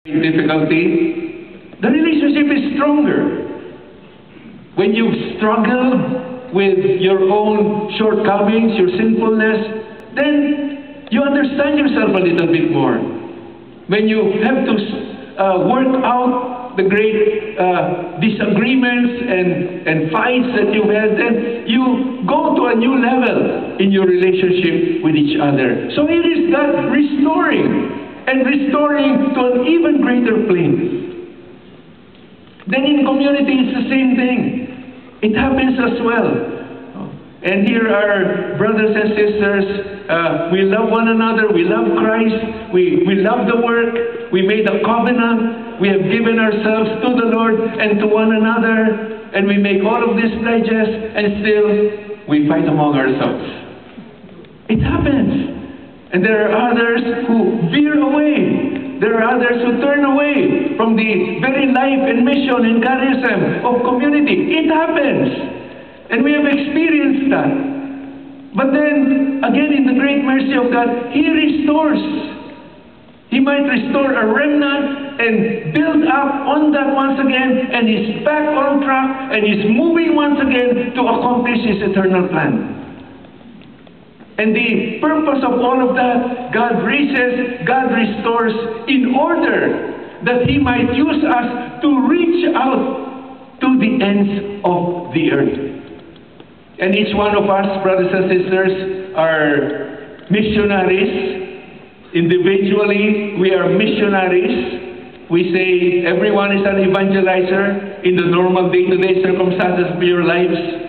difficulty, the relationship is stronger. When you've struggled with your own shortcomings, your sinfulness, then you understand yourself a little bit more. When you have to work out the great disagreements and fights that you've had, then you go to a new level in your relationship with each other. So it is God restoring to an even greater plane. Then in community, it's the same thing. It happens as well. And here are brothers and sisters. We love one another. We love Christ. We love the work. We made a covenant. We have given ourselves to the Lord and to one another. And we make all of these pledges, and still we fight among ourselves. It happens. And there are others who veer away. There are others who turn away from the very life and mission and charism of community. It happens. And we have experienced that. But then, again, in the great mercy of God, He restores. He might restore a remnant and build up on that once again, and He's back on track, and He's moving once again to accomplish His eternal plan. And the purpose of all of that, God raises, God restores in order that He might use us to reach out to the ends of the earth. And each one of us, brothers and sisters, are missionaries. Individually, we are missionaries. We say everyone is an evangelizer in the normal day-to-day circumstances of your lives.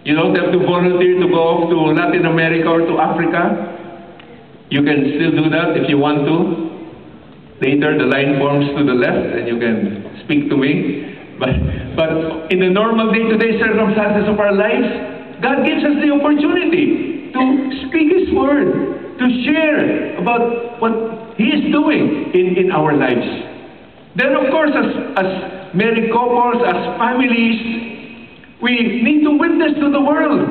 You don't have to volunteer to go off to Latin America or to Africa. You can still do that if you want to. Later, the line forms to the left and you can speak to me. But in the normal day-to-day circumstances of our lives, God gives us the opportunity to speak His word, to share about what He is doing in our lives. Then, of course, as married couples, as families, we need to witness to the world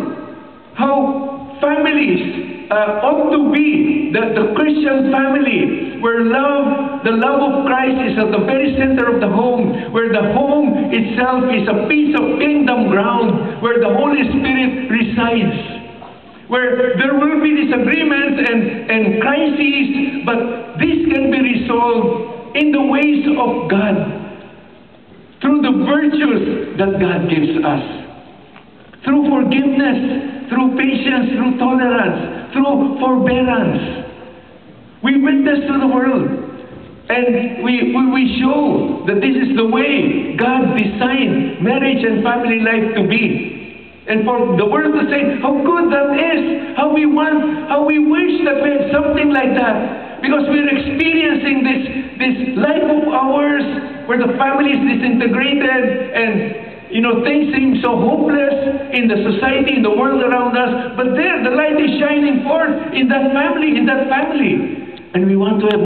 how families ought to be, the Christian family, where the love of Christ is at the very center of the home, where the home itself is a piece of kingdom ground, where the Holy Spirit resides, where there will be disagreements and crises, but this can be resolved in the ways of God, through the virtues that God gives us. Through forgiveness, through patience, through tolerance, through forbearance. We witness to the world. And we show that this is the way God designed marriage and family life to be. And for the world to say how good that is, how we wish that we had something like that. Because we're experiencing this life of ours where the family is disintegrated and things seem so hopeless in the society, in the world around us. But there, the light is shining forth in that family, And we want to have